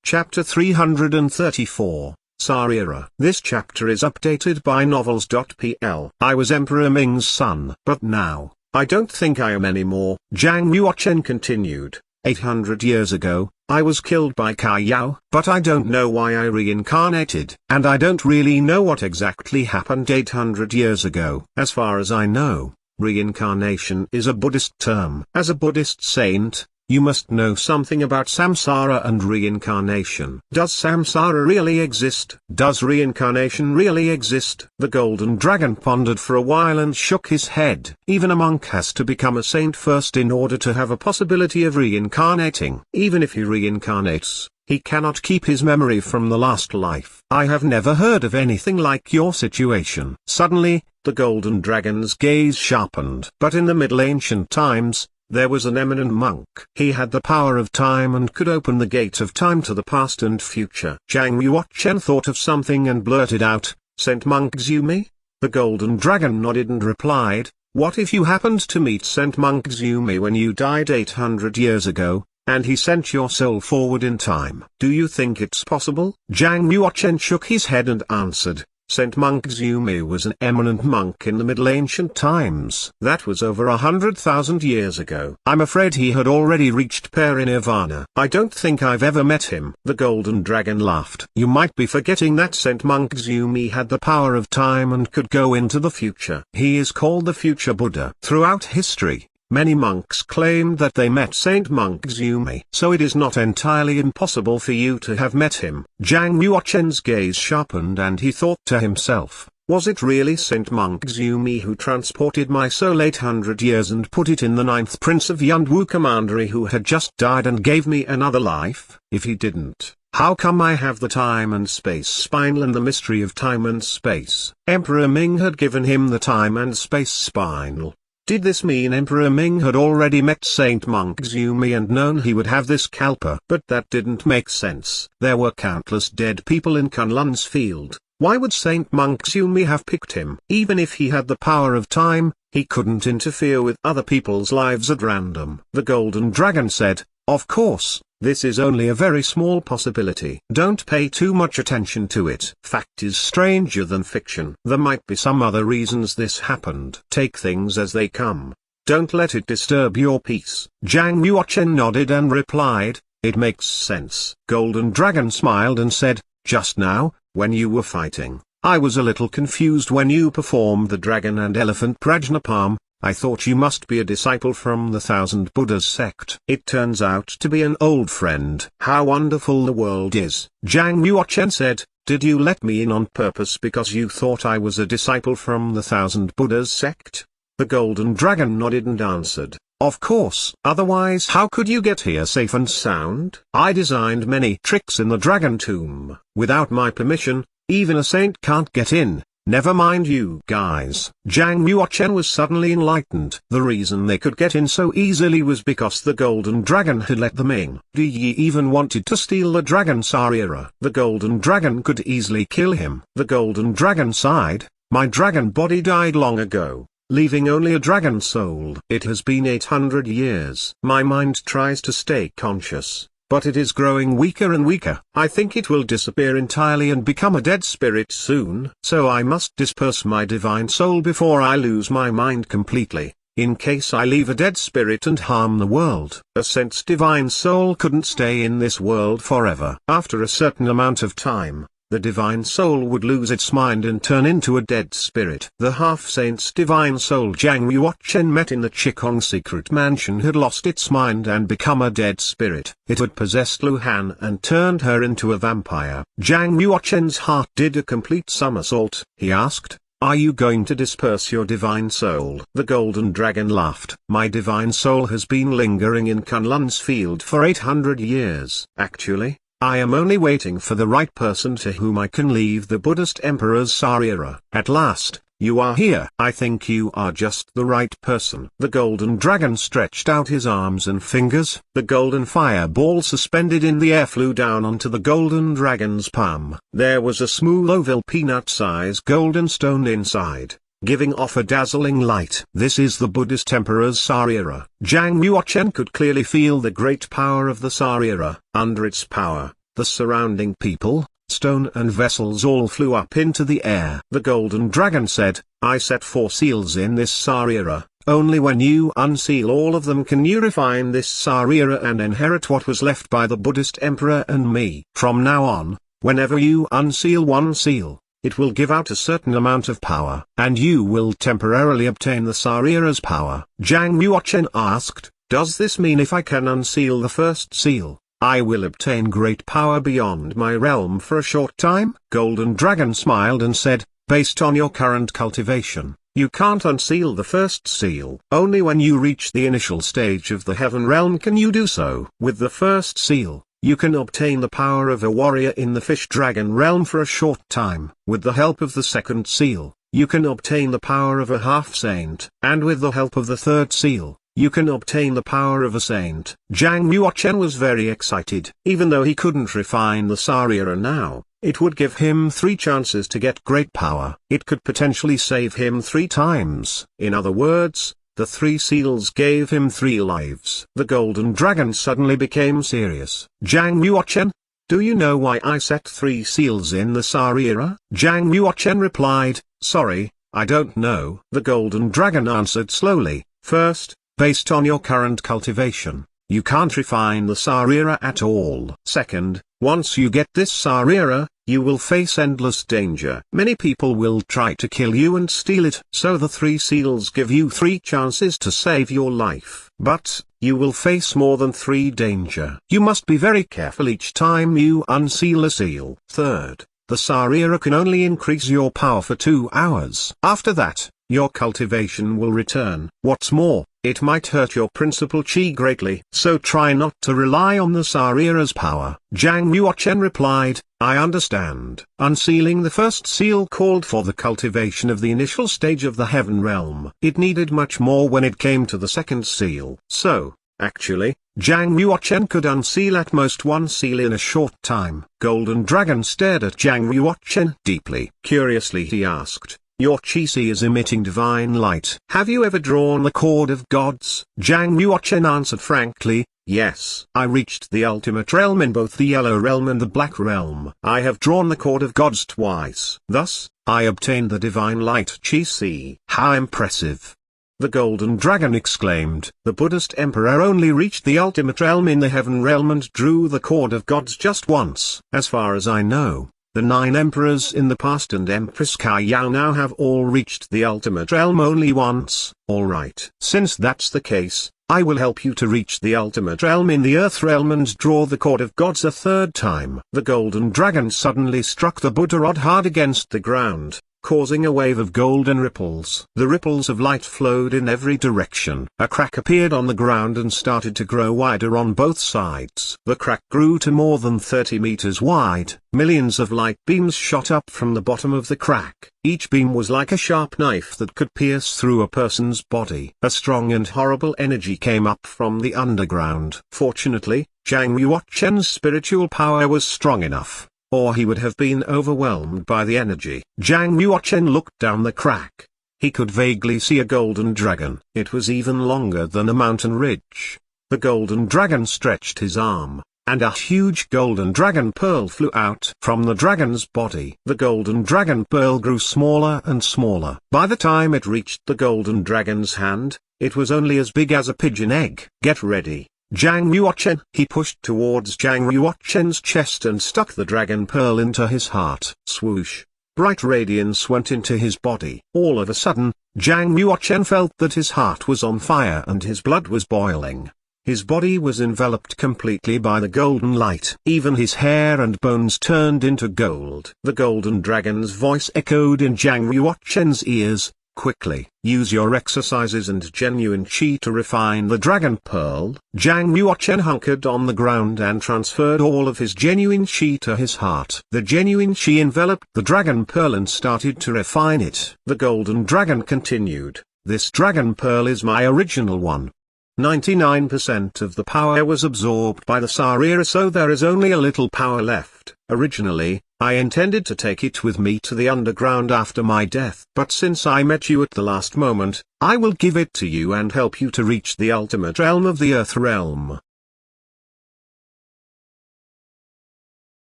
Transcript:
Chapter 334, Sarira. This chapter is updated by novels.pl. I was Emperor Ming's son. But now, I don't think I am anymore. Zhang Yuochen continued. 800 years ago, I was killed by Kai Yao. But I don't know why I reincarnated. And I don't really know what exactly happened 800 years ago. As far as I know, reincarnation is a Buddhist term. As a Buddhist saint, you must know something about samsara and reincarnation. Does samsara really exist? Does reincarnation really exist? The golden dragon pondered for a while and shook his head. Even a monk has to become a saint first in order to have a possibility of reincarnating. Even if he reincarnates, he cannot keep his memory from the last life. I have never heard of anything like your situation. Suddenly, the golden dragon's gaze sharpened. But in the Middle Ancient times, there was an eminent monk. He had the power of time and could open the gate of time to the past and future. Zhang Yuochen thought of something and blurted out, "Saint Monk Zumi?" The golden dragon nodded and replied, "What if you happened to meet Saint Monk Zumi when you died 800 years ago, and he sent your soul forward in time? Do you think it's possible?" Zhang Yuochen shook his head and answered, "Saint Monk Zumi was an eminent monk in the Middle Ancient times. That was over 100,000 years ago. I'm afraid he had already reached parinirvana. I don't think I've ever met him." The golden dragon laughed. "You might be forgetting that Saint Monk Zumi had the power of time and could go into the future. He is called the future Buddha. Throughout history, many monks claimed that they met Saint Monk Zumi. So it is not entirely impossible for you to have met him." Zhang Yuochen's gaze sharpened and he thought to himself, "Was it really Saint Monk Zumi who transported my soul 800 years and put it in the 9th Prince of Yunwu Commandery who had just died and gave me another life? If he didn't, how come I have the time and space spinal and the mystery of time and space?" Emperor Ming had given him the time and space spinal. Did this mean Emperor Ming had already met Saint Monk Zumi and known he would have this kalpa? But that didn't make sense. There were countless dead people in Kunlun's field. Why would Saint Monk Zumi have picked him? Even if he had the power of time, he couldn't interfere with other people's lives at random. The golden dragon said, "Of course, this is only a very small possibility. Don't pay too much attention to it. Fact is stranger than fiction. There might be some other reasons this happened. Take things as they come. Don't let it disturb your peace." Zhang Yuochen nodded and replied, "It makes sense." Golden Dragon smiled and said, "Just now, when you were fighting, I was a little confused when you performed the dragon and elephant prajnapam. I thought you must be a disciple from the Thousand Buddhas sect. It turns out to be an old friend. How wonderful the world is." Zhang Yuochen said, "Did you let me in on purpose because you thought I was a disciple from the Thousand Buddhas sect?" The golden dragon nodded and answered, "Of course. Otherwise how could you get here safe and sound? I designed many tricks in the dragon tomb. Without my permission, even a saint can't get in. Never mind you guys." Zhang Yuochen was suddenly enlightened. The reason they could get in so easily was because the golden dragon had let them in. He even wanted to steal the dragon Sarira. The golden dragon could easily kill him. The golden dragon sighed, "My dragon body died long ago, leaving only a dragon soul. It has been 800 years. My mind tries to stay conscious, but it is growing weaker and weaker. I think it will disappear entirely and become a dead spirit soon. So I must disperse my divine soul before I lose my mind completely, in case I leave a dead spirit and harm the world." A saint's divine soul couldn't stay in this world forever. After a certain amount of time, the divine soul would lose its mind and turn into a dead spirit. The half-saint's divine soul Zhang Yuochen met in the Qigong secret mansion had lost its mind and become a dead spirit. It had possessed Lu Han and turned her into a vampire. Zhang Yuochen's heart did a complete somersault. He asked, "Are you going to disperse your divine soul?" The golden dragon laughed. "My divine soul has been lingering in Kunlun's field for 800 years. Actually, I am only waiting for the right person to whom I can leave the Buddhist emperor's Sarira." "At last, you are here." "I think you are just the right person." The golden dragon stretched out his arms and fingers. The golden fireball suspended in the air flew down onto the golden dragon's palm. There was a smooth oval peanut-sized golden stone inside, giving off a dazzling light. "This is the Buddhist emperor's Sarira." Zhang Yuochen could clearly feel the great power of the Sarira. Under its power, the surrounding people, stone and vessels all flew up into the air. The golden dragon said, I set 4 seals in this Sarira. Only when you unseal all of them can you refine this Sarira and inherit what was left by the Buddhist emperor and me. From now on, whenever you unseal one seal, it will give out a certain amount of power, and you will temporarily obtain the Sarira's power. Zhang Yuochen asked, does this mean if I can unseal the first seal, I will obtain great power beyond my realm for a short time? Golden Dragon smiled and said, based on your current cultivation, you can't unseal the first seal. Only when you reach the initial stage of the heaven realm can you do so. With the first seal, you can obtain the power of a warrior in the fish dragon realm for a short time. With the help of the second seal, you can obtain the power of a half-saint. And with the help of the third seal, you can obtain the power of a saint. Zhang Yuochen was very excited. Even though he couldn't refine the Sarira now, it would give him 3 chances to get great power. It could potentially save him 3 times. In other words, the 3 seals gave him 3 lives. The golden dragon suddenly became serious. Zhang Yuochen, do you know why I set 3 seals in the Sarira? Zhang Yuochen replied, sorry, I don't know. The golden dragon answered slowly, first, based on your current cultivation, you can't refine the Sarira at all. Second, once you get this Sarira, you will face endless danger. Many people will try to kill you and steal it. So the 3 seals give you 3 chances to save your life. But, you will face more than 3 danger. You must be very careful each time you unseal a seal. Third, the Sarira can only increase your power for 2 hours. After that, your cultivation will return. What's more, it might hurt your principal chi greatly. So try not to rely on the Sarira's power. Zhang Yuochen replied, I understand. Unsealing the first seal called for the cultivation of the initial stage of the heaven realm. It needed much more when it came to the second seal. So, actually, Zhang Yuochen could unseal at most 1 seal in a short time. Golden Dragon stared at Zhang Yuochen deeply. Curiously he asked, your chi-si is emitting divine light. Have you ever drawn the cord of gods? Zhang Yuochen answered frankly, yes. I reached the ultimate realm in both the yellow realm and the black realm. I have drawn the cord of gods twice. Thus, I obtained the divine light chi-si. How impressive! The golden dragon exclaimed. The Buddhist emperor only reached the ultimate realm in the heaven realm and drew the cord of gods just once. As far as I know, the 9 emperors in the past and Empress Kaiyao now have all reached the ultimate realm only once. Alright. Since that's the case, I will help you to reach the ultimate realm in the earth realm and draw the cord of gods a 3rd time. The golden dragon suddenly struck the Buddha rod hard against the ground, causing a wave of golden ripples. The ripples of light flowed in every direction. A crack appeared on the ground and started to grow wider on both sides. The crack grew to more than 30 meters wide. Millions of light beams shot up from the bottom of the crack. Each beam was like a sharp knife that could pierce through a person's body. A strong and horrible energy came up from the underground. Fortunately, Zhang Yuochen's spiritual power was strong enough, or he would have been overwhelmed by the energy. Zhang Yuochen looked down the crack. He could vaguely see a golden dragon. It was even longer than a mountain ridge. The golden dragon stretched his arm, and a huge golden dragon pearl flew out from the dragon's body. The golden dragon pearl grew smaller and smaller. By the time it reached the golden dragon's hand, it was only as big as a pigeon egg. Get ready, Zhang Yuochen. He pushed towards Zhang Yuochen's chest and stuck the dragon pearl into his heart. Swoosh! Bright radiance went into his body. All of a sudden, Zhang Yuochen felt that his heart was on fire and his blood was boiling. His body was enveloped completely by the golden light. Even his hair and bones turned into gold. The golden dragon's voice echoed in Zhang Yuochen's ears. Quickly, use your exercises and genuine chi to refine the dragon pearl. Zhang Yuochen hunkered on the ground and transferred all of his genuine chi to his heart. The genuine chi enveloped the dragon pearl and started to refine it. The golden dragon continued, this dragon pearl is my original one. 99% of the power was absorbed by the Sarira, so there is only a little power left. Originally, I intended to take it with me to the underground after my death. But since I met you at the last moment, I will give it to you and help you to reach the ultimate realm of the earth realm.